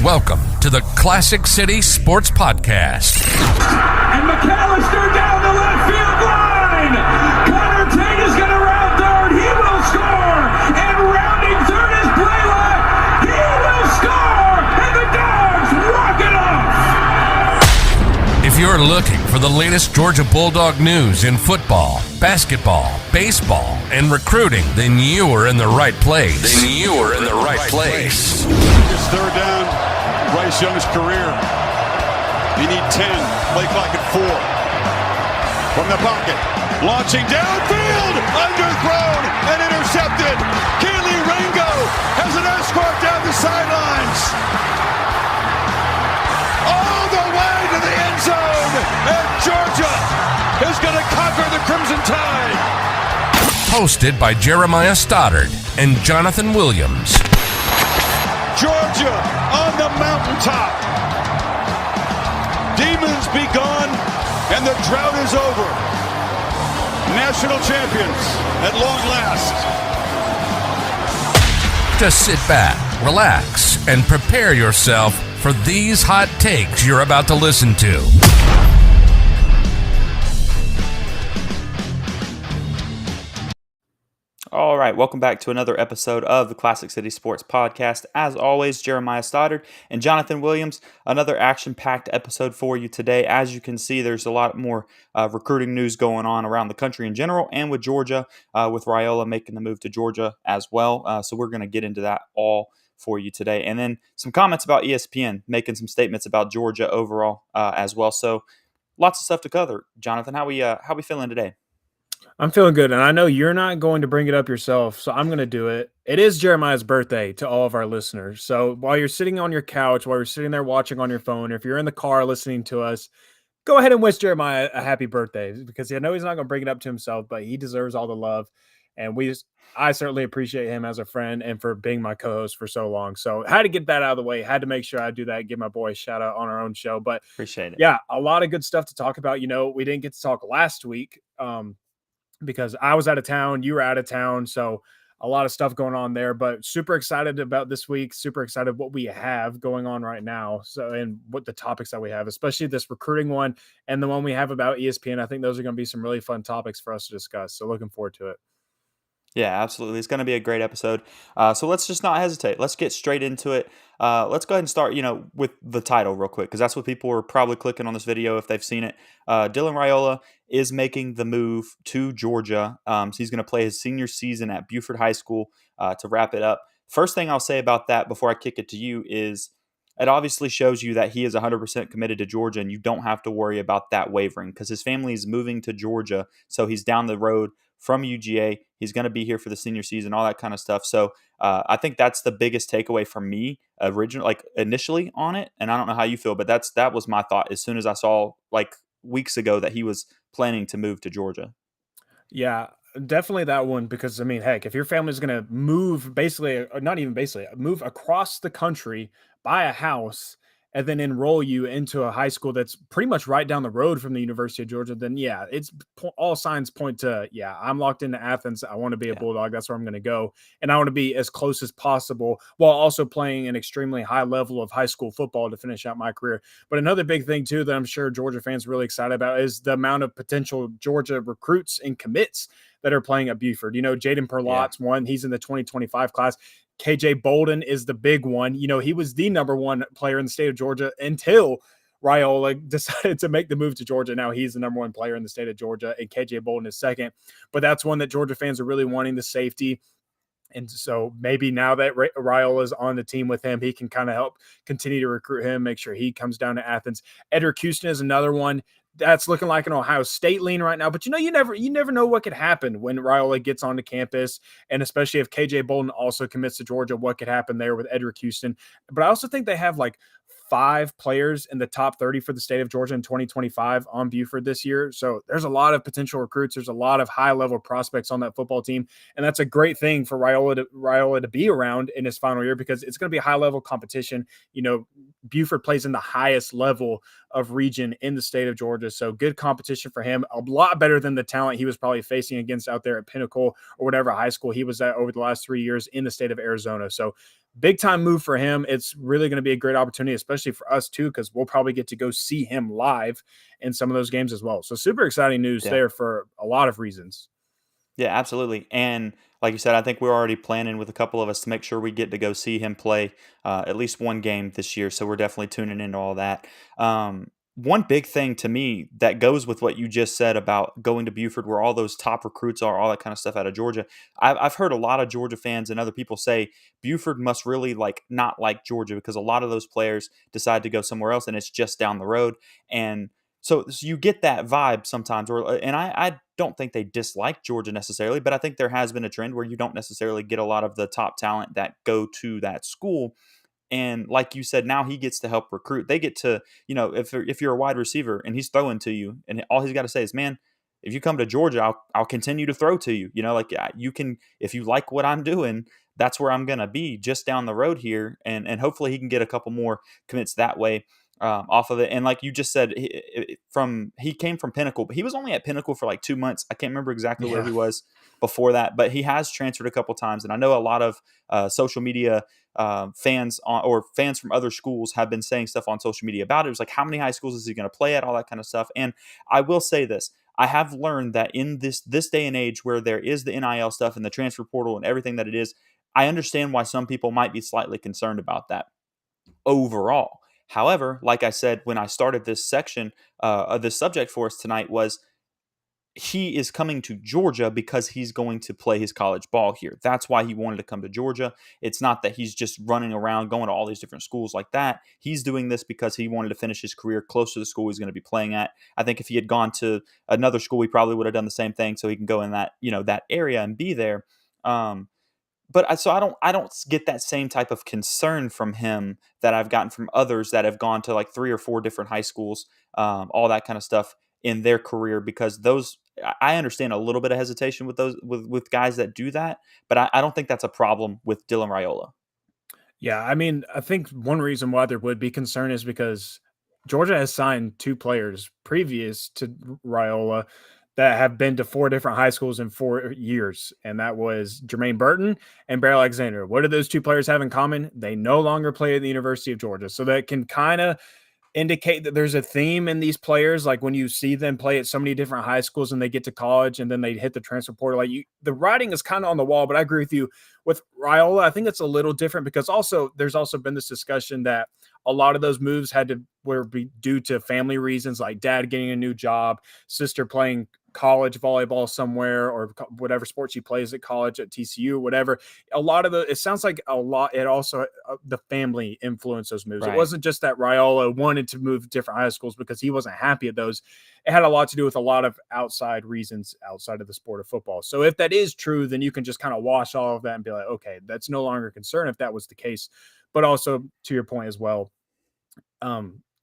Welcome to the Classic City Sports Podcast. And McAllister down the left field line. Connor Tate is going to round third. He will score. And rounding third is Blaylock. He will score. And the Dogs walk it off. If you're looking for the latest Georgia Bulldog news in football, basketball, baseball, and recruiting, then you are in the right place. It's third down, Bryce Young's career. You need 10, play clock at 4. From the pocket, launching downfield, underthrown and intercepted. Keely Ringo has an escort down the sidelines. All the way to the end zone, and Georgia is going to conquer the Crimson Tide. Hosted by Jeremiah Stoddard and Jonathan Williams. Georgia on the mountaintop. Demons be gone, and the drought is over. National champions at long last. Just sit back, relax, and prepare yourself for these hot takes you're about to listen to. All right, welcome back to another episode of the Classic City Sports Podcast. As always, Jeremiah Stoddard and Jonathan Williams, another action-packed episode for you today. As you can see, there's a lot more recruiting news going on around the country in general and with Georgia, with Raiola making the move to Georgia as well. So we're going to get into that all for you today. And then some comments about ESPN, making some statements about Georgia overall as well. So lots of stuff to cover. Jonathan, how we feeling today? I'm feeling good, and I know you're not going to bring it up yourself, so I'm going to do it. It is Jeremiah's birthday to all of our listeners. So while you're sitting on your couch, while you're sitting there watching on your phone, or if you're in the car listening to us, go ahead and wish Jeremiah a happy birthday, because I know he's not going to bring it up to himself, but he deserves all the love. And I certainly appreciate him as a friend and for being my co-host for so long. So I had to get that out of the way. Had to make sure I do that, give my boy a shout out on our own show. But Appreciate it. Yeah, a lot of good stuff to talk about. You know, we didn't get to talk last week. Because I was out of town, you were out of town, so a lot of stuff going on there, but super excited about this week, super excited what we have going on right now, so and what the topics that we have, especially this recruiting one and the one we have about ESPN. I think those are going to be some really fun topics for us to discuss, so looking forward to it. Yeah, absolutely. It's going to be a great episode. So let's just not hesitate. Let's get straight into it. Let's go ahead and start, with the title real quick, because that's what people are probably clicking on this video if they've seen it. Dylan Raiola is making the move to Georgia. So he's going to play his senior season at Buford High School to wrap it up. First thing I'll say about that before I kick it to you is it obviously shows you that he is 100% committed to Georgia, and you don't have to worry about that wavering because his family is moving to Georgia. So he's down the road from UGA. He's going to be here for the senior season, all that kind of stuff. So I think that's the biggest takeaway from me initially on it. And I don't know how you feel, but that was my thought as soon as I saw weeks ago that he was planning to move to Georgia. Yeah, definitely that one, because I mean, heck, if your family's going to move move across the country, buy a house, and then enroll you into a high school that's pretty much right down the road from the University of Georgia, then yeah, all signs point to, yeah, I'm locked into Athens. I want to be a Bulldog. That's where I'm going to go. And I want to be as close as possible while also playing an extremely high level of high school football to finish out my career. But another big thing too, that I'm sure Georgia fans are really excited about is the amount of potential Georgia recruits and commits that are playing at Buford. Jaden Perlotte's one. He's in the 2025 class. KJ Bolden is the big one. He was the number one player in the state of Georgia until Raiola decided to make the move to Georgia. Now he's the number one player in the state of Georgia, and KJ Bolden is second. But that's one that Georgia fans are really wanting, the safety. And so maybe now that Raiola is on the team with him, he can kind of help continue to recruit him, make sure he comes down to Athens. Edric Houston is another one. That's looking like an Ohio State lean right now, but you never know what could happen when Raiola gets onto campus, and especially if KJ Bolden also commits to Georgia, what could happen there with Edric Houston. But I also think they have 5 players in the top 30 for the state of Georgia in 2025 on Buford this year. So there's a lot of potential recruits. There's a lot of high-level prospects on that football team, and that's a great thing for Raiola to be around in his final year, because it's going to be high-level competition. Buford plays in the highest level of region in the state of Georgia, so good competition for him. A lot better than the talent he was probably facing against out there at Pinnacle or whatever high school he was at over the last 3 years in the state of Arizona. So big time move for him. It's really going to be a great opportunity, especially for us too, because we'll probably get to go see him live in some of those games as well. So super exciting news Yeah. there for a lot of reasons. Yeah, absolutely. And like you said, I think we're already planning with a couple of us to make sure we get to go see him play at least one game this year. So we're definitely tuning into all that. One big thing to me that goes with what you just said about going to Buford, where all those top recruits are, all that kind of stuff out of Georgia. I've heard a lot of Georgia fans and other people say Buford must really like not like Georgia because a lot of those players decide to go somewhere else and it's just down the road. And so you get that vibe sometimes, and I don't think they dislike Georgia necessarily, but I think there has been a trend where you don't necessarily get a lot of the top talent that go to that school. And like you said, now he gets to help recruit. They get to, if you're a wide receiver and he's throwing to you, and all he's got to say is, "Man, if you come to Georgia, I'll continue to throw to you." Like you can, if you like what I'm doing, that's where I'm gonna be just down the road here, and hopefully he can get a couple more commits that way. Off of it, and like you just said, he came from Pinnacle, but he was only at Pinnacle for like 2 months. I can't remember exactly where Yeah. he was before that, but he has transferred a couple times, and I know a lot of social media or fans from other schools have been saying stuff on social media about it. It was like, how many high schools is he going to play at? All that kind of stuff. And I will say this. I have learned that in this day and age where there is the NIL stuff and the transfer portal and everything that it is, I understand why some people might be slightly concerned about that overall. However, like I said, when I started this section of this subject for us tonight was he is coming to Georgia because he's going to play his college ball here. That's why he wanted to come to Georgia. It's not that he's just running around going to all these different schools like that. He's doing this because he wanted to finish his career close to the school he's going to be playing at. I think if he had gone to another school, he probably would have done the same thing so he can go in that, that area and be there. So I don't get that same type of concern from him that I've gotten from others that have gone to like 3 or 4 different high schools, all that kind of stuff in their career, because I understand a little bit of hesitation with those with guys that do that, but I don't think that's a problem with Dylan Raiola. Yeah, I mean, I think one reason why there would be concern is because Georgia has signed 2 players previous to Raiola that have been to 4 different high schools in 4 years, and that was Jermaine Burton and Bear Alexander. What do those 2 players have in common? They no longer play at the University of Georgia, so that can kinda indicate that there's a theme in these players. Like when you see them play at so many different high schools and they get to college and then they hit the transfer portal, the writing is kind of on the wall. But I agree with you with Raiola. I think it's a little different because there's also been this discussion that a lot of those moves were due to family reasons, like dad getting a new job, sister playing college volleyball somewhere, or whatever sport she plays at college at TCU, whatever. It sounds like a lot. It also, the family influenced those moves. It Right. wasn't just that Raiola wanted to move to different high schools because he wasn't happy at those. It had a lot to do with a lot of outside reasons outside of the sport of football. So if that is true, then you can just kind of wash all of that and be like, okay, that's no longer a concern if that was the case. But also to your point as well,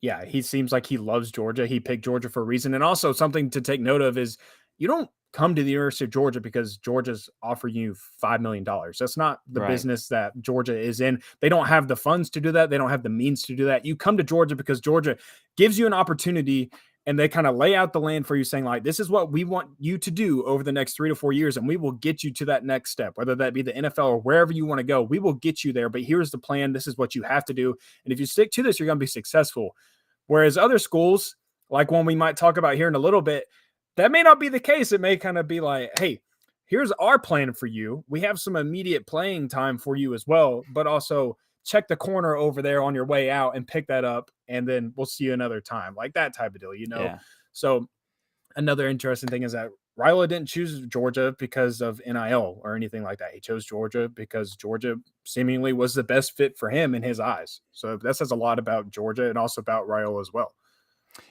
yeah, he seems like he loves Georgia. He picked Georgia for a reason. And also something to take note of is you don't come to the University of Georgia because Georgia's offering you $5 million. That's not the Right. business that Georgia is in. They don't have the funds to do that. They don't have the means to do that. You come to Georgia because Georgia gives you an opportunity, and they kind of lay out the land for you, saying like, this is what we want you to do over the next 3 to 4 years. And we will get you to that next step, whether that be the NFL or wherever you want to go. We will get you there, but here's the plan. This is what you have to do. And if you stick to this, you're going to be successful. Whereas other schools, like one we might talk about here in a little bit, that may not be the case. It may kind of be like, hey, here's our plan for you. We have some immediate playing time for you as well, but also check the corner over there on your way out and pick that up, and then we'll see you another time. Like that type of deal, Yeah. So another interesting thing is that Raiola didn't choose Georgia because of NIL or anything like that. He chose Georgia because Georgia seemingly was the best fit for him in his eyes. So that says a lot about Georgia and also about Raiola as well.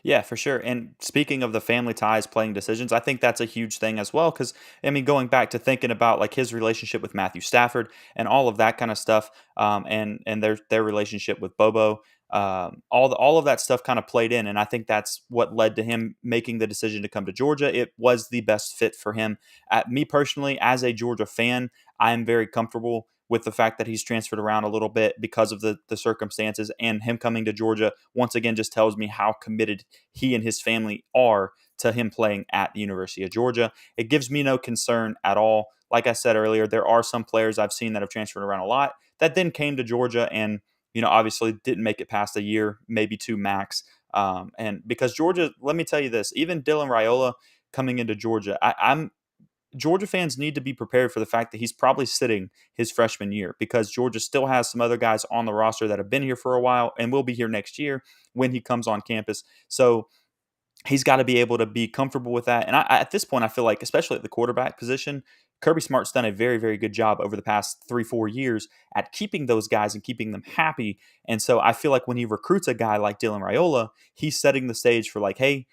Yeah, for sure. And speaking of the family ties playing decisions, I think that's a huge thing as well. Because I mean, going back to thinking about like his relationship with Matthew Stafford and all of that kind of stuff, and their relationship with Bobo, all of that stuff kind of played in, and I think that's what led to him making the decision to come to Georgia. It was the best fit for him. At me personally, as a Georgia fan, I am very comfortable with the fact that he's transferred around a little bit because of the circumstances, and him coming to Georgia once again just tells me how committed he and his family are to him playing at the University of Georgia. It gives me no concern at all. Like I said earlier, there are some players I've seen that have transferred around a lot. that then came to Georgia and, obviously didn't make it past a year, maybe two max. And because Georgia, let me tell you this, even Dylan Raiola coming into Georgia, Georgia fans need to be prepared for the fact that he's probably sitting his freshman year because Georgia still has some other guys on the roster that have been here for a while and will be here next year when he comes on campus. So he's got to be able to be comfortable with that. And at this point, I feel like, especially at the quarterback position, Kirby Smart's done a very, very good job over the past 3-4 years at keeping those guys and keeping them happy. And so I feel like when he recruits a guy like Dylan Raiola, he's setting the stage for like, hey,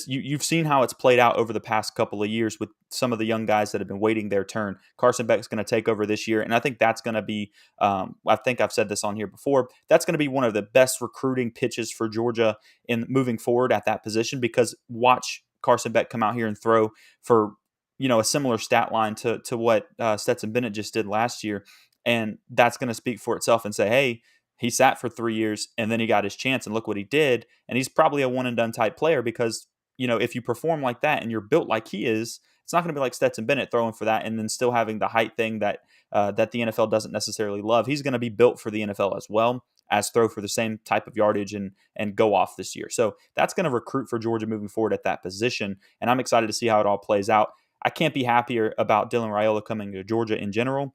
you've seen how it's played out over the past couple of years with some of the young guys that have been waiting their turn. Carson Beck's going to take over this year, and I think that's going to be. I think I've said this on here before. That's going to be one of the best recruiting pitches for Georgia in moving forward at that position because watch Carson Beck come out here and throw for a similar stat line to what Stetson Bennett just did last year, and that's going to speak for itself and say, hey. He sat for 3 years and then he got his chance and look what he did. And he's probably a one and done type player because, if you perform like that and you're built like he is, it's not going to be like Stetson Bennett throwing for that and then still having the height thing that the NFL doesn't necessarily love. He's going to be built for the NFL as well as throw for the same type of yardage and go off this year. So that's going to recruit for Georgia moving forward at that position. And I'm excited to see how it all plays out. I can't be happier about Dylan Raiola coming to Georgia in general.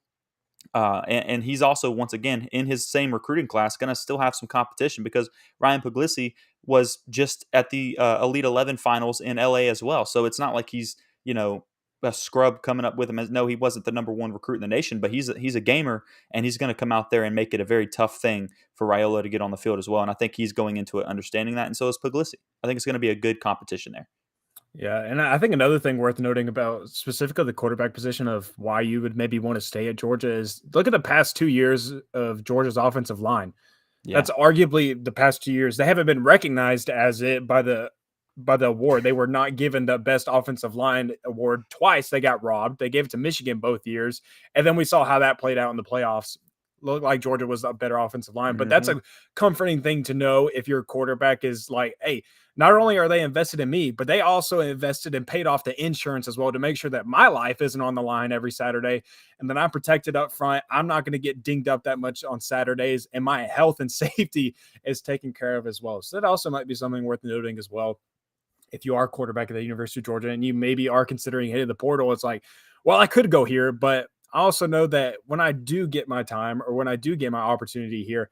And he's also, once again, in his same recruiting class, going to still have some competition because Ryan Puglisi was just at the Elite 11 finals in LA as well. So it's not like he's, a scrub coming up with him. No, he wasn't the number one recruit in the nation, but he's a gamer, and he's going to come out there and make it a very tough thing for Raiola to get on the field as well. And I think he's going into it understanding that, and so is Puglisi. I think it's going to be a good competition there. Yeah, and I think another thing worth noting about specifically the quarterback position of why you would maybe want to stay at Georgia is look at the past 2 years of Georgia's offensive line. Yeah. That's arguably the past 2 years. They haven't been recognized as it by the award. They were not given the best offensive line award twice. They got robbed. They gave it to Michigan both years. And then we saw how that played out in the playoffs. Looked like Georgia was a better offensive line, but that's a comforting thing to know if your quarterback is like, hey, not only are they invested in me, but they also invested and paid off the insurance as well to make sure that my life isn't on the line every Saturday and that I'm protected up front. I'm not going to get dinged up that much on Saturdays, and my health and safety is taken care of as well. So that also might be something worth noting as well. If you are a quarterback at the University of Georgia and you maybe are considering hitting the portal, it's like, well, I could go here, but I also know that when I do get my time or when I do get my opportunity here,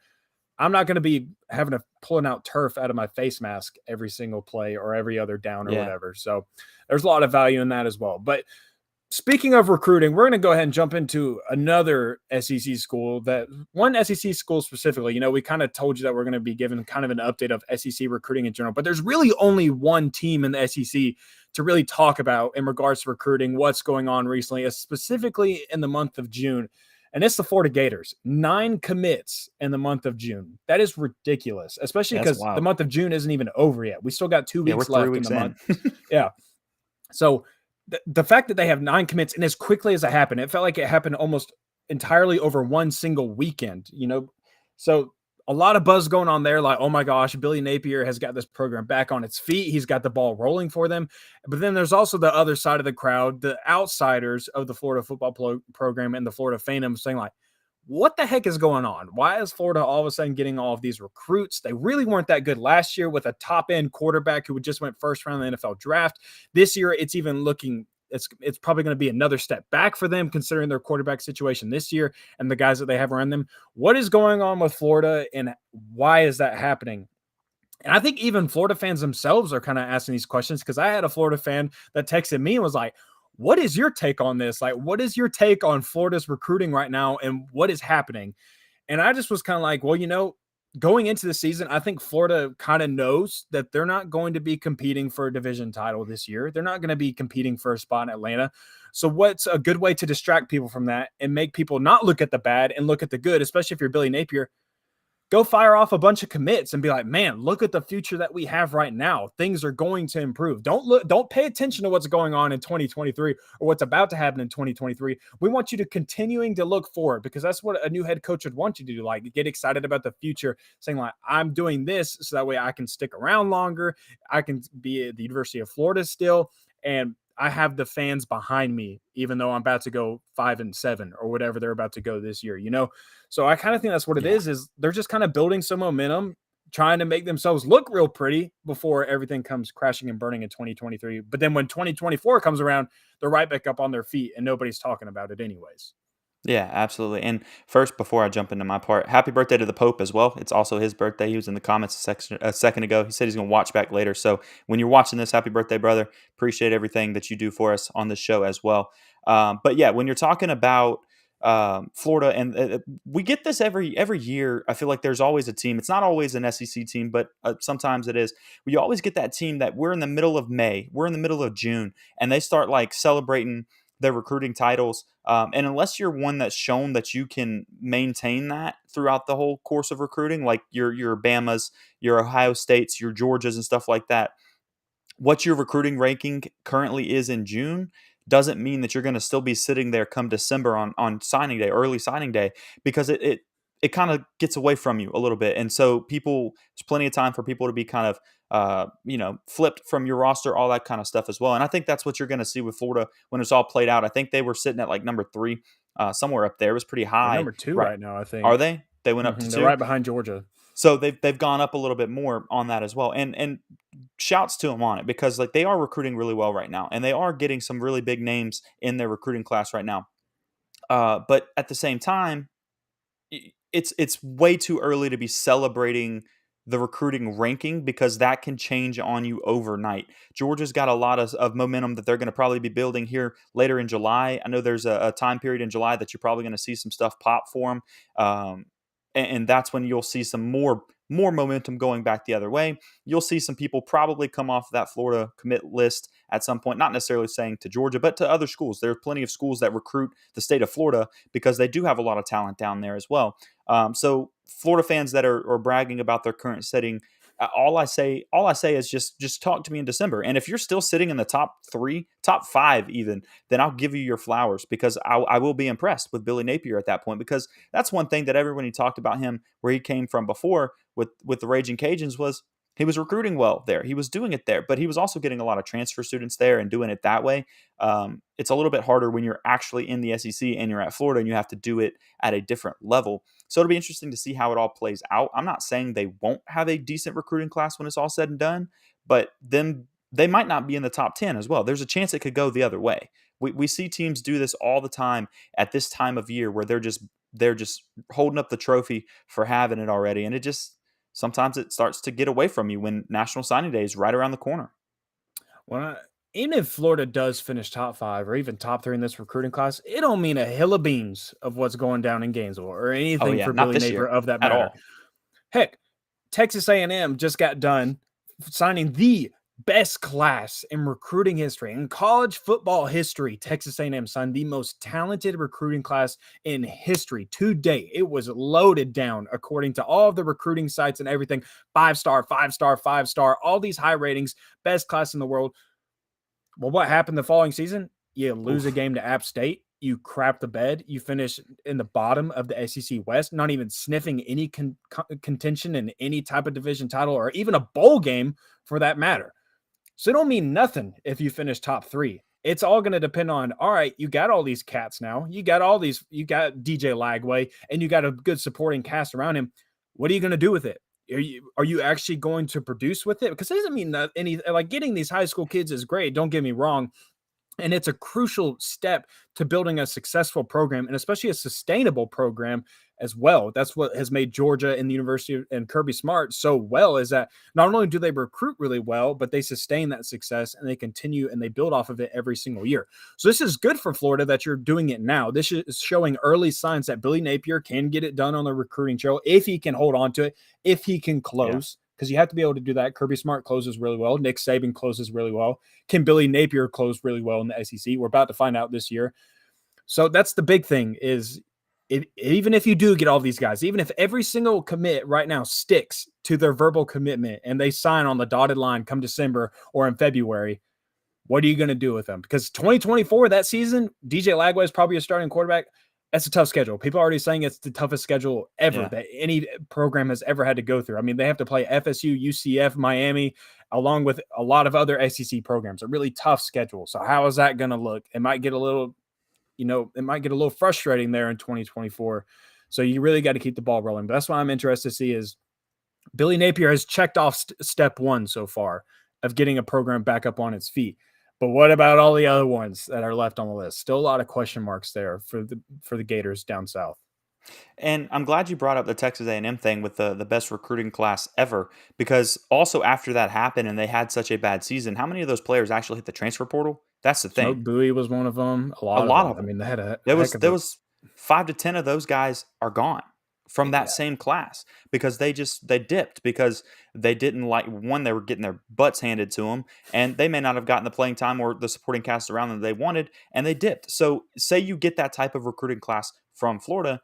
I'm not going to be having to pulling out turf out of my face mask every single play or every other down or whatever. So there's a lot of value in that as well. But speaking of recruiting, we're going to go ahead and jump into another SEC school, that one SEC school specifically. We kind of told you that we're going to be given kind of an update of SEC recruiting in general, but there's really only one team in the SEC to really talk about in regards to recruiting, what's going on recently, specifically in the month of June. And it's the Florida Gators. 9 commits in the month of June. That is ridiculous, especially because the month of June isn't even over yet. We still got 2 weeks left in the month. Yeah. So the fact that they have 9 commits and as quickly as it happened, it felt like it happened almost entirely over one single weekend, So a lot of buzz going on there, like, oh my gosh, Billy Napier has got this program back on its feet. He's got the ball rolling for them. But then there's also the other side of the crowd, the outsiders of the Florida football program and the Florida fandom saying like, what the heck is going on? Why is Florida all of a sudden getting all of these recruits? They really weren't that good last year with a top end quarterback who just went first round in the NFL draft. This year, it's even looking it's probably going to be another step back for them considering their quarterback situation this year and the guys that they have around them. What is going on with Florida and why is that happening? And I think even Florida fans themselves are kind of asking these questions because I had a Florida fan that texted me and was like, what is your take on this? Like, what is your take on Florida's recruiting right now and what is happening? And I just was kind of like, well, going into the season, I think Florida kind of knows that they're not going to be competing for a division title this year. They're not going to be competing for a spot in Atlanta. So what's a good way to distract people from that and make people not look at the bad and look at the good, especially if you're Billy Napier? Go fire off a bunch of commits and be like, man, look at the future that we have right now. Things are going to improve. Don't pay attention to what's going on in 2023 or what's about to happen in 2023. We want you to continuing to look forward because that's what a new head coach would want you to do. Like, get excited about the future, saying like, I'm doing this so that way I can stick around longer. I can be at the University of Florida still. And I have the fans behind me, even though I'm about to go 5-7 or whatever they're about to go this year, you know? So I kind of think that's what it is they're just kind of building some momentum, trying to make themselves look real pretty before everything comes crashing and burning in 2023. But then when 2024 comes around, they're right back up on their feet and nobody's talking about it anyways. Yeah, absolutely. And first, before I jump into my part, happy birthday to the Pope as well. It's also his birthday. He was in the comments a second ago. He said he's going to watch back later. So when you're watching this, happy birthday, brother. Appreciate everything that you do for us on this show as well. But yeah, when you're talking about Florida, and we get this every year. I feel like there's always a team. It's not always an SEC team, but sometimes it is. You always get that team that we're in the middle of May, we're in the middle of June, and they start like celebrating their recruiting titles. And unless you're one that's shown that you can maintain that throughout the whole course of recruiting, like your Bamas, your Ohio States, your Georgias, and stuff like that, what your recruiting ranking currently is in June doesn't mean that you're going to still be sitting there come December on signing day, early signing day, because it kind of gets away from you a little bit. And so there's plenty of time for people to be kind of, flipped from your roster, all that kind of stuff as well. And I think that's what you're going to see with Florida when it's all played out. I think they were sitting at like number 3, somewhere up there. It was pretty They're high. number 2 right now, I think. Are they? They went up to 2. They're right behind Georgia. So they've gone up a little bit more on that as well. And shouts to them on it, because like they are recruiting really well right now, and they are getting some really big names in their recruiting class right now. But at the same time, it's way too early to be celebrating the recruiting ranking, because that can change on you overnight. Georgia's got a lot of momentum that they're going to probably be building here later in July. I know there's a time period in July that you're probably going to see some stuff pop for them. And that's when you'll see some more momentum going back the other way. You'll see some people probably come off that Florida commit list at some point, not necessarily saying to Georgia, but to other schools. There are plenty of schools that recruit the state of Florida because they do have a lot of talent down there as well. So Florida fans that are bragging about their current setting, all I say is just talk to me in December. And if you're still sitting in the top 3, top 5 even, then I'll give you your flowers, because I will be impressed with Billy Napier at that point, because that's one thing that everybody talked about him, where he came from before with the Raging Cajuns, was he was recruiting well there. He was doing it there, but he was also getting a lot of transfer students there and doing it that way. It's a little bit harder when you're actually in the SEC and you're at Florida and you have to do it at a different level. So it'll be interesting to see how it all plays out. I'm not saying they won't have a decent recruiting class when it's all said and done, but then they might not be in the top 10 as well. There's a chance it could go the other way. We see teams do this all the time at this time of year, where they're just holding up the trophy for having it already, and sometimes it starts to get away from you when National Signing Day is right around the corner. Well, even if Florida does finish top 5 or even top 3 in this recruiting class, it don't mean a hill of beans of what's going down in Gainesville or anything for Billy Napier of that matter. All. Heck, Texas A&M just got done signing the best class in recruiting history. In college football history, Texas A&M signed the most talented recruiting class in history to date. It was loaded down according to all of the recruiting sites and everything. 5-star, 5-star, 5-star, all these high ratings, best class in the world. Well, what happened the following season? You lose a game to App State. You crap the bed. You finish in the bottom of the SEC West, not even sniffing any contention in any type of division title or even a bowl game for that matter. So it don't mean nothing if you finish top 3. It's all going to depend on, all right, you got all these cats now. You got DJ Lagway, and you got a good supporting cast around him. What are you going to do with it? Are you actually going to produce with it? Because it doesn't mean that like getting these high school kids is great. Don't get me wrong. And it's a crucial step to building a successful program, and especially a sustainable program as well. That's what has made Georgia and the University and Kirby Smart so well, is that not only do they recruit really well, but they sustain that success and they continue and they build off of it every single year. So this is good for Florida that you're doing it now. This is showing early signs that Billy Napier can get it done on the recruiting trail if he can hold on to it, if he can close. Yeah. Because you have to be able to do that. Kirby Smart closes really well. Nick Saban closes really well. Can Billy Napier close really well in the SEC? We're about to find out this year. So that's the big thing is even if you do get all these guys, even if every single commit right now sticks to their verbal commitment and they sign on the dotted line come December or in February, what are you going to do with them? Because 2024, that season, DJ Lagway is probably a starting quarterback. That's a tough schedule. People are already saying it's the toughest schedule ever Yeah. that any program has ever had to go through. I mean, they have to play FSU, UCF, Miami, along with a lot of other SEC programs. A really tough schedule. So how is that going to look? It might get a little, it might get a little frustrating there in 2024. So you really got to keep the ball rolling. But that's what I'm interested to see is Billy Napier has checked off step one so far of getting a program back up on its feet. But what about all the other ones that are left on the list? Still a lot of question marks there for the Gators down south. And I'm glad you brought up the Texas A&M thing with the best recruiting class ever, because also after that happened and they had such a bad season, how many of those players actually hit the transfer portal? That's the thing. Smoke Bowie was one of them. A A lot of lot them. of I them. mean, they had a There heck was of there a was 5 to 10 of those guys are gone from that yeah. same class because they dipped because they didn't like one, they were getting their butts handed to them, and they may not have gotten the playing time or the supporting cast around them they wanted, and they dipped. So say you get that type of recruiting class from Florida,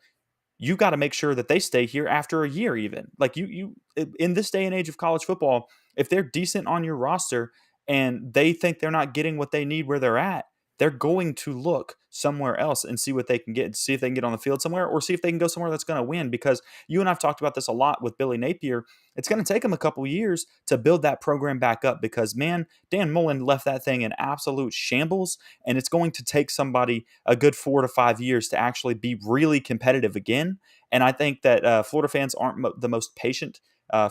you got to make sure that they stay here after a year even. Like you in this day and age of college football, if they're decent on your roster and they think they're not getting what they need where they're at, they're going to look somewhere else and see what they can get, see if they can get on the field somewhere or see if they can go somewhere that's going to win, because you and I've talked about this a lot with Billy Napier. It's going to take him a couple years to build that program back up because man, Dan Mullen left that thing in absolute shambles, and it's going to take somebody a good 4 to 5 years to actually be really competitive again. And I think that Florida fans aren't the most patient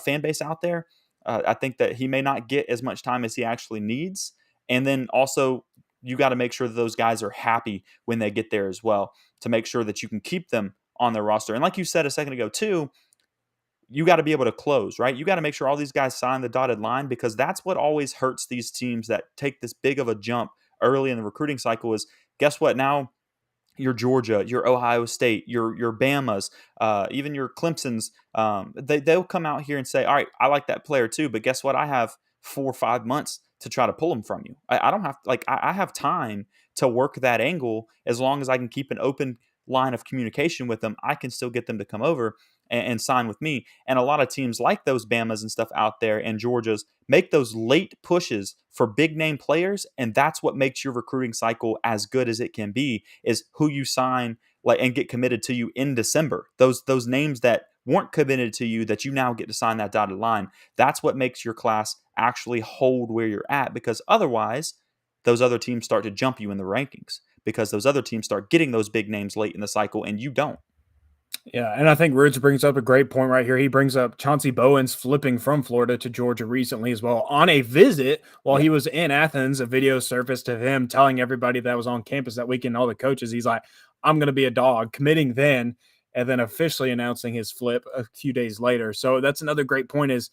fan base out there. I think that he may not get as much time as he actually needs. And then also, you got to make sure that those guys are happy when they get there as well to make sure that you can keep them on their roster. And like you said a second ago, too, you got to be able to close, right? You got to make sure all these guys sign the dotted line, because that's what always hurts these teams that take this big of a jump early in the recruiting cycle is guess what? Now your Georgia, your Ohio State, your Bama's, even your Clemson's, they'll come out here and say, all right, I like that player too, but guess what? I have 4 or 5 months to try to pull them from you. I don't have I have time to work that angle. As long as I can keep an open line of communication with them, I can still get them to come over and sign with me. And a lot of teams like those Bamas and stuff out there and Georgias make those late pushes for big name players, and that's what makes your recruiting cycle as good as it can be, is who you sign like and get committed to you in December. Those names that weren't committed to you that you now get to sign that dotted line. That's what makes your class actually hold where you're at, because otherwise those other teams start to jump you in the rankings because those other teams start getting those big names late in the cycle and you don't. Yeah, and I think Roots brings up a great point right here. He brings up Chauncey Bowens flipping from Florida to Georgia recently as well on a visit while Yeah. he was in Athens. A video surfaced of him telling everybody that was on campus that weekend, all the coaches, he's like, I'm going to be a dog, committing then, and then officially announcing his flip a few days later. So that's another great point is,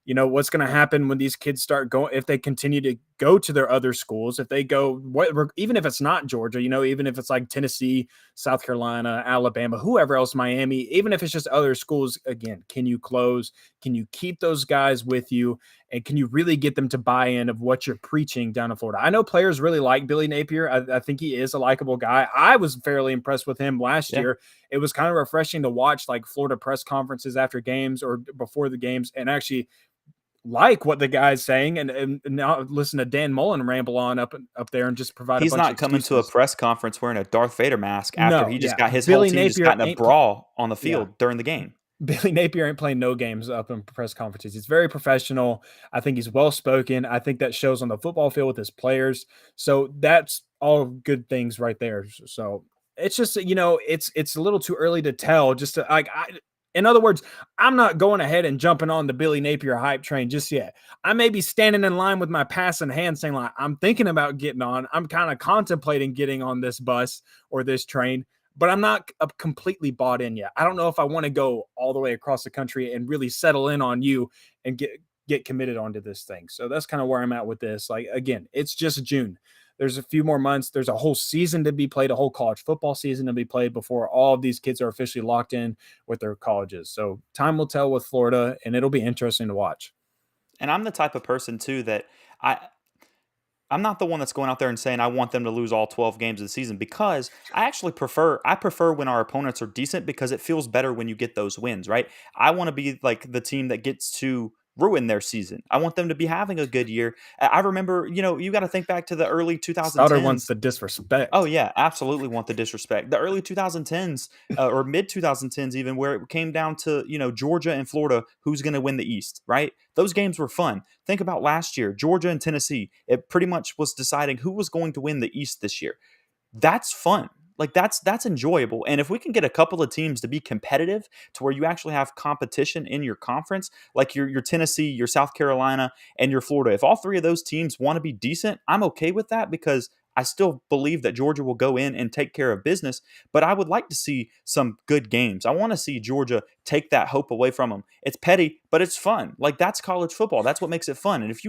what's going to happen when these kids start going, if they continue to go to their other schools, if they go, even if it's not Georgia, even if it's like Tennessee, South Carolina, Alabama, whoever else, Miami, even if it's just other schools, again, can you close? Can you keep those guys with you? And can you really get them to buy in of what you're preaching down in Florida? I know players really like Billy Napier. I think he is a likable guy. I was fairly impressed with him last Yeah. year. It was kind of refreshing to watch like Florida press conferences after games or before the games and actually like what the guy's saying and now listen to Dan Mullen ramble on up there and just provide a He's bunch of not coming to a excuses. press conference wearing a Darth Vader mask after No, he just yeah. got his whole Billy team just Napier got in a ain't brawl on the yeah. field during the game. Billy Napier ain't playing no games up in press conferences. He's very professional. I think he's well spoken. I think that shows on the football field with his players. So that's all good things right there. So it's just it's a little too early to tell. Just to, in other words, I'm not going ahead and jumping on the Billy Napier hype train just yet. I may be standing in line with my pass in hand, saying like I'm thinking about getting on. I'm kind of contemplating getting on this bus or this train, but I'm not completely bought in yet. I don't know if I want to go all the way across the country and really settle in on you and get committed onto this thing. So that's kind of where I'm at with this. Like, again, it's just June. There's a few more months. There's a whole season to be played, a whole college football season to be played before all of these kids are officially locked in with their colleges. So time will tell with Florida, and it'll be interesting to watch. And I'm the type of person too that I I'm not the one that's going out there and saying I want them to lose all 12 games of the season, because I prefer when our opponents are decent, because it feels better when you get those wins, right? I want to be like the team that gets to ruin their season. I want them to be having a good year. I remember, you got to think back to the early Sauter wants 2010s. the disrespect. Oh yeah, absolutely want the disrespect. The early 2010s or mid 2010s, even where it came down to Georgia and Florida, who's going to win the East, right? Those games were fun. Think about last year, Georgia and Tennessee. It pretty much was deciding who was going to win the East this year. That's fun. Like that's enjoyable. And if we can get a couple of teams to be competitive to where you actually have competition in your conference, like your Tennessee, your South Carolina, and your Florida, if all three of those teams want to be decent, I'm okay with that because I still believe that Georgia will go in and take care of business, but I would like to see some good games. I want to see Georgia take that hope away from them. It's petty, but it's fun. Like that's college football. That's what makes it fun. And if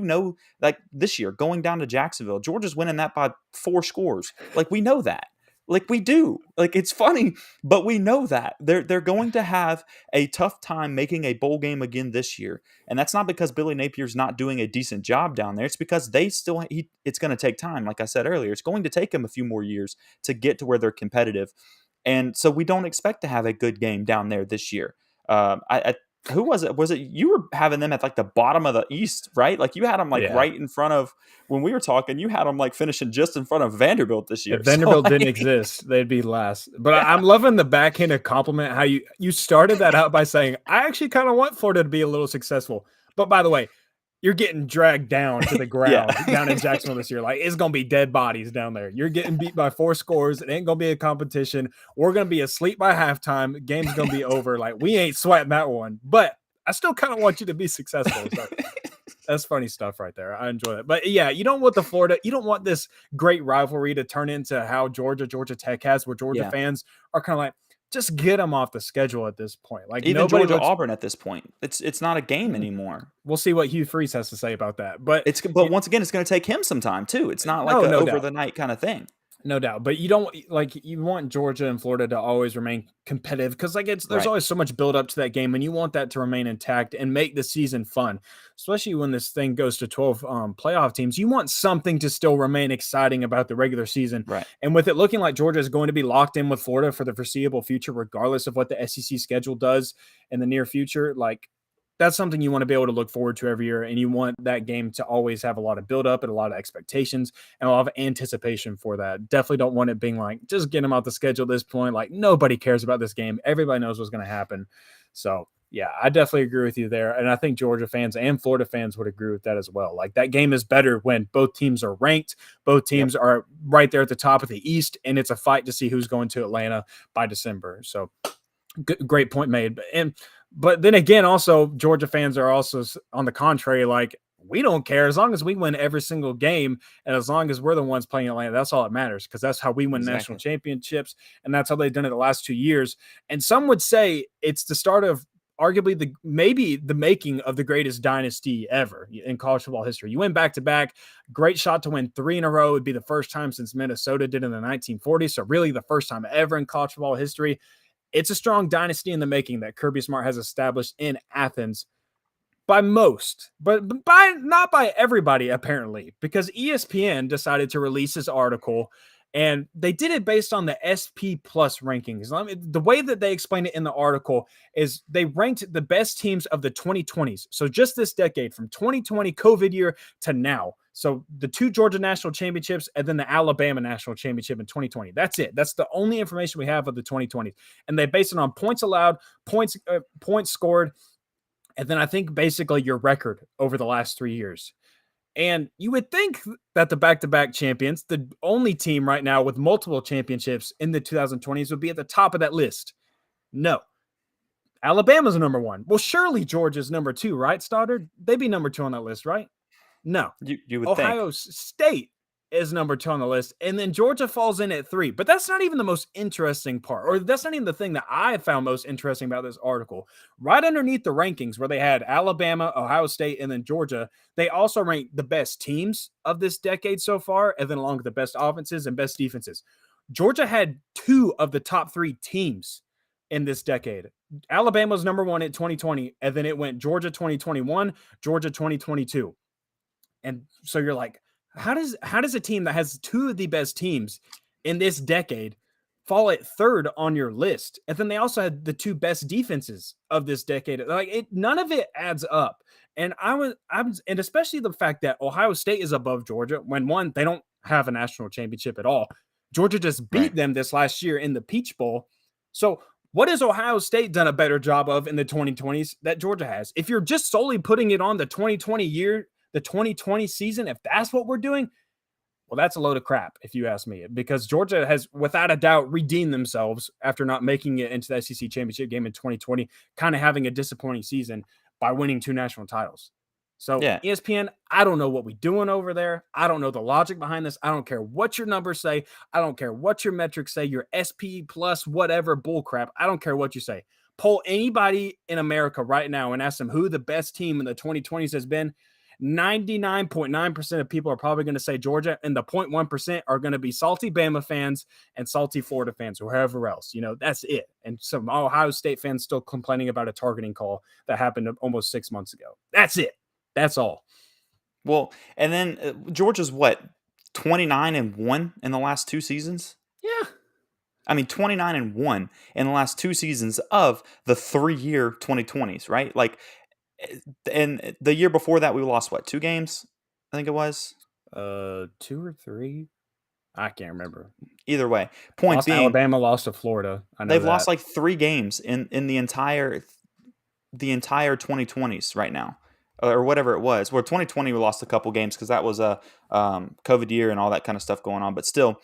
like this year, going down to Jacksonville, Georgia's winning that by 4 scores. Like we know that. Like we do. Like it's funny, but we know that. They're going to have a tough time making a bowl game again this year. And that's not because Billy Napier's not doing a decent job down there. It's because it's going to take time. Like I said earlier, it's going to take them a few more years to get to where they're competitive. And so we don't expect to have a good game down there this year. Who was it? Was it you were having them at like the bottom of the East, right? Like you had them like Yeah. right in front of when we were talking. You had them like finishing just in front of Vanderbilt this year. If Vanderbilt So, didn't like, exist, they'd be last. But I'm loving the backhanded compliment how you started that out by saying, I actually kind of want Florida to be a little successful. But by the way, you're getting dragged down to the ground down in Jacksonville this year. Like it's gonna be dead bodies down there. You're getting beat by 4 scores. It ain't gonna be a competition. We're gonna be asleep by halftime. Game's gonna be over. Like we ain't sweating that one. But I still kind of want you to be successful. So that's funny stuff right there. I enjoy it. But yeah, you don't want you don't want this great rivalry to turn into how Georgia Tech has, where Georgia fans are kind of like, just get them off the schedule at this point. Like even Georgia Auburn at this point, it's not a game anymore. We'll see what Hugh Freeze has to say about that. But once again, it's going to take him some time too. It's not like over the night kind of thing. No doubt, but you don't you want Georgia and Florida to always remain competitive because there's always so much build up to that game, and you want that to remain intact and make the season fun, especially when this thing goes to 12 playoff teams. You want something to still remain exciting about the regular season, right? And with it looking like Georgia is going to be locked in with Florida for the foreseeable future, regardless of what the SEC schedule does in the near future, like. That's something you want to be able to look forward to every year, and you want that game to always have a lot of build-up and a lot of expectations and a lot of anticipation for that. Definitely don't want it being like, just get them out the schedule at this point. Like, nobody cares about this game. Everybody knows what's going to happen. So, yeah, I definitely agree with you there, and I think Georgia fans and Florida fans would agree with that as well. Like, that game is better when both teams are ranked, both teams are right there at the top of the East, and it's a fight to see who's going to Atlanta by December. So, great point made. But then again, also Georgia fans are also on the contrary, like we don't care as long as we win every single game, and as long as we're the ones playing Atlanta, that's all that matters because that's how we win national championships, and that's how they've done it the last 2 years. And some would say it's the start of arguably maybe the making of the greatest dynasty ever in college football history. You win back-to-back, great shot to win 3 in a row. It would be the first time since Minnesota did in the 1940s, so really the first time ever in college football history. It's a strong dynasty in the making that Kirby Smart has established in Athens by most, but not by everybody, apparently, because ESPN decided to release this article, and they did it based on the SP Plus rankings. The way that they explained it in the article is they ranked the best teams of the 2020s. So just this decade, from 2020 COVID year to now. So the 2 Georgia national championships and then the Alabama national championship in 2020. That's it. That's the only information we have of the 2020s. And they base it on points allowed, points scored, and then I think basically your record over the last 3 years. And you would think that the back-to-back champions, the only team right now with multiple championships in the 2020s, would be at the top of that list. No. Alabama's number 1. Well, surely Georgia's number 2, right, Stoddard? They'd be number 2 on that list, right? No. You would Ohio State is number 2 on the list, and then Georgia falls in at 3. But that's not even the most interesting part, or that's not even the thing that I found most interesting about this article. Right underneath the rankings where they had Alabama, Ohio State, and then Georgia, they also ranked the best teams of this decade so far, and then along with the best offenses and best defenses. Georgia had 2 of the top 3 teams in this decade. Alabama was number 1 at 2020, and then it went Georgia 2021, Georgia 2022. And so you're like, how does a team that has 2 of the best teams in this decade fall at third on your list. And then they also had the 2 best defenses of this decade. Like none of it adds up. And and especially the fact that Ohio State is above Georgia when one, they don't have a national championship at all. Georgia just beat Right. them this last year in the Peach Bowl. So what has Ohio State done a better job of in the 2020s that Georgia has? If you're just solely putting it on the 2020 year, the 2020 season, if that's what we're doing, well, that's a load of crap, if you ask me, because Georgia has, without a doubt, redeemed themselves after not making it into the SEC championship game in 2020, kind of having a disappointing season by winning 2 national titles. So Yeah. ESPN, I don't know what we're doing over there. I don't know the logic behind this. I don't care what your numbers say. I don't care what your metrics say, your SP plus whatever bullcrap. I don't care what you say. Poll anybody in America right now and ask them who the best team in the 2020s has been. 99.9% of people are probably going to say Georgia, and the 0.1% are going to be salty Bama fans and salty Florida fans or whoever else. That's it. And some Ohio State fans still complaining about a targeting call that happened almost 6 months ago. That's it. That's all. Well, and then Georgia's what, 29-1 in the last 2 seasons? Yeah. I mean, 29-1 in the last 2 seasons of the 3-year 2020s, right? Like, and the year before that, we lost what, 2 games? I think it was. 2 or 3. I can't remember. Either way, point Lost to being, Alabama, lost to Florida. I know they've that. lost like 3 games in the entire 2020s right now, or whatever it was. Where 2020 we lost a couple games because that was a COVID year and all that kind of stuff going on. But still,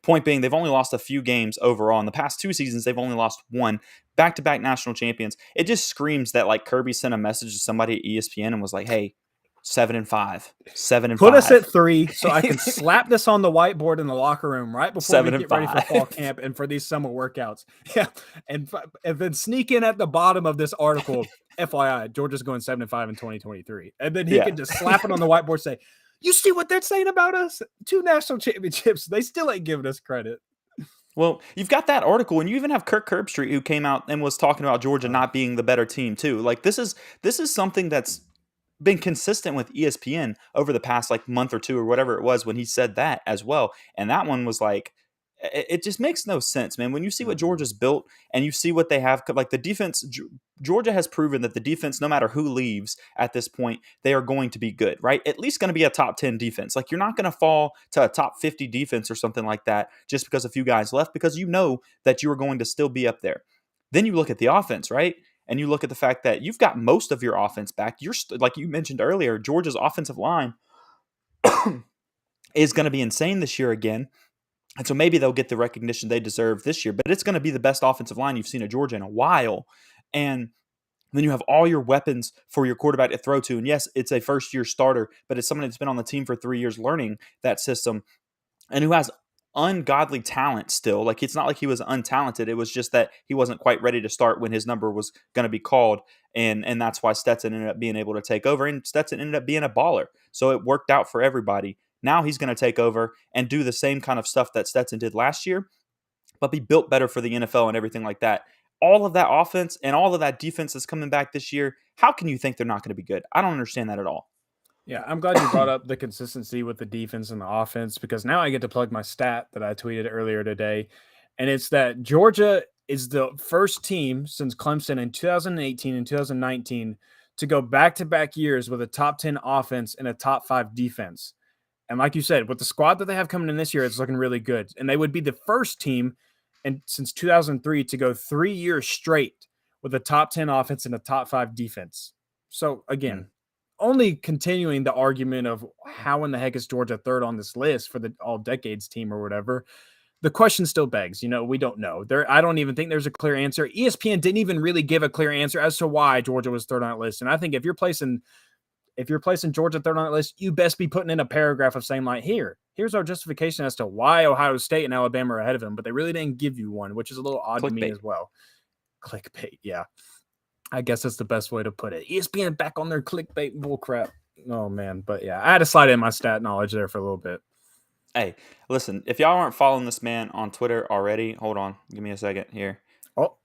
point being, they've only lost a few games overall. In the past 2 seasons, they've only lost 1. Back-to-back national champions. It just screams that like Kirby sent a message to somebody at ESPN and was like, "Hey, 7-5, 7-5. Put us at 3 so I can slap this on the whiteboard in the locker room right before we get ready for 7-5. fall camp and for these summer workouts." Yeah, and then sneak in at the bottom of this article, FYI, Georgia's going 7-5 in 2023, and then he Yeah. can just slap it on the whiteboard, say, "You see what they're saying about us? 2 national championships. They still ain't giving us credit." Well, you've got that article, and you even have Kirk Herbstreit who came out and was talking about Georgia not being the better team too. Like this is something that's been consistent with ESPN over the past like month or 2 or whatever it was when he said that as well. And that one was like, it just makes no sense, man. When you see what Georgia's built and you see what they have, like the defense, Georgia has proven that the defense, no matter who leaves at this point, they are going to be good, right? At least going to be a top 10 defense. Like you're not going to fall to a top 50 defense or something like that just because a few guys left, because you know that you are going to still be up there. Then you look at the offense, right? And you look at the fact that you've got most of your offense back. You're like you mentioned earlier, Georgia's offensive line is going to be insane this year again. And so maybe they'll get the recognition they deserve this year, but it's going to be the best offensive line you've seen at Georgia in a while. And then you have all your weapons for your quarterback to throw to. And yes, it's a first-year starter, but it's someone that's been on the team for 3 years learning that system and who has ungodly talent still. Like it's not like he was untalented. It was just that he wasn't quite ready to start when his number was going to be called. And that's why Stetson ended up being able to take over. And Stetson ended up being a baller. So it worked out for everybody. Now he's going to take over and do the same kind of stuff that Stetson did last year, but be built better for the NFL and everything like that. All of that offense and all of that defense that's coming back this year, how can you think they're not going to be good? I don't understand that at all. Yeah, I'm glad you brought up the consistency with the defense and the offense, because now I get to plug my stat that I tweeted earlier today. And it's that Georgia is the first team since Clemson in 2018 and 2019 to go back-to-back years with a top 10 offense and a top 5 defense. And like you said, with the squad that they have coming in this year, it's looking really good. And they would be the first team since 2003 to go 3 years straight with a top 10 offense and a top 5 defense. So again, only continuing the argument of how in the heck is Georgia third on this list for the all decades team or whatever. The question still begs, we don't know. I don't even think there's a clear answer. ESPN didn't even really give a clear answer as to why Georgia was third on that list. And I think if you're placing Georgia third on that list, you best be putting in a paragraph of saying like, here's our justification as to why Ohio State and Alabama are ahead of him, but they really didn't give you one, which is a little odd to me as well. Clickbait, yeah. I guess that's the best way to put it. ESPN back on their clickbait bullcrap. Oh, man. But, yeah, I had to slide in my stat knowledge there for a little bit. Hey, listen, if y'all aren't following this man on Twitter already, hold on. Give me a second here. Oh,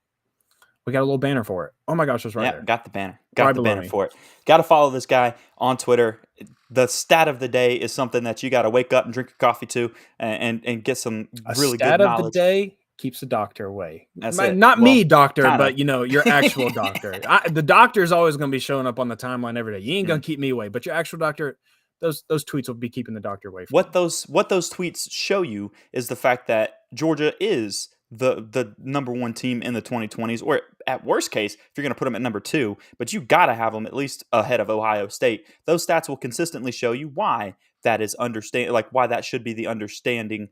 we got a little banner for it. Oh, my gosh, it's right there. Got the banner. Got the banner for it. Got to follow this guy on Twitter. The stat of the day is something that you got to wake up and drink your coffee to and get some really good knowledge. Stat of the day keeps the doctor away. That's it. Not me, doctor, kinda. but your actual doctor. The doctor is always going to be showing up on the timeline every day. You ain't going to keep me away, but your actual doctor, those tweets will be keeping the doctor away. What those tweets show you is the fact that Georgia is the number one team in the 2020s, or at worst case, if you're going to put them at number 2, but you got to have them at least ahead of Ohio State. Those stats will consistently show you why that is why that should be the understanding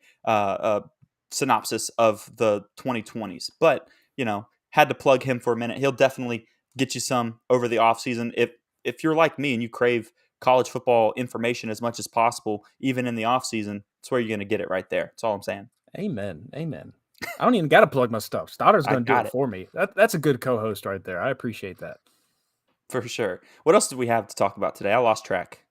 synopsis of the 2020s. But, had to plug him for a minute. He'll definitely get you some over the offseason. If you're like me and you crave college football information as much as possible, even in the offseason, it's where you're going to get it right there. That's all I'm saying. Amen. I don't even got to plug my stuff. Stotter's going to do it for me. That's a good co-host right there. I appreciate that. For sure. What else did we have to talk about today? I lost track.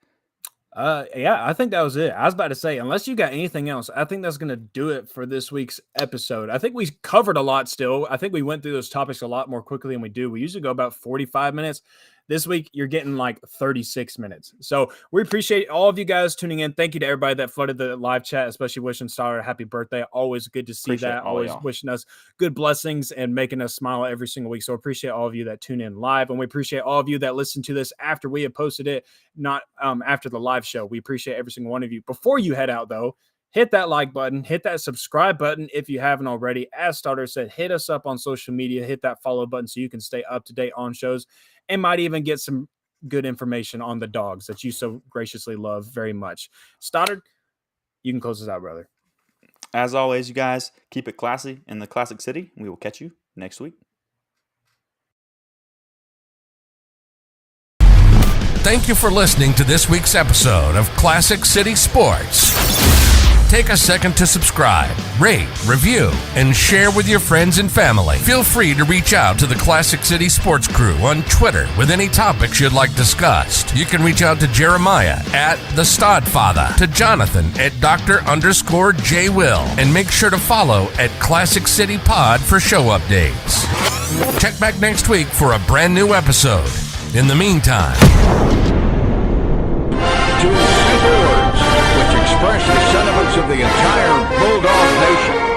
Yeah, I think that was it. I was about to say, unless you got anything else, I think that's going to do it for this week's episode. I think we covered a lot still. I think we went through those topics a lot more quickly than we do. We usually go about 45 minutes. This week, you're getting like 36 minutes. So we appreciate all of you guys tuning in. Thank you to everybody that flooded the live chat, especially wishing Star a happy birthday. Always good to see Appreciate that. Always wishing us good blessings and making us smile every single week. So appreciate all of you that tune in live. And we appreciate all of you that listen to this after we have posted it, not after the live show. We appreciate every single one of you. Before you head out, though, hit that like button, hit that subscribe button if you haven't already. As Starter said, hit us up on social media, hit that follow button so you can stay up to date on shows and might even get some good information on the dogs that you so graciously love very much. Stoddard, you can close us out, brother. As always, you guys, keep it classy in the Classic City. We will catch you next week. Thank you for listening to this week's episode of Classic City Sports. Take a second to subscribe, rate, review, and share with your friends and family. Feel free to reach out to the Classic City Sports Crew on Twitter with any topics you'd like discussed. You can reach out to Jeremiah at The Stodfather, to Jonathan at Dr._J Will, and make sure to follow at Classic City Pod for show updates. Check back next week for a brand new episode. In the meantime, two simple words which express the sentiments of the entire Bulldog Nation.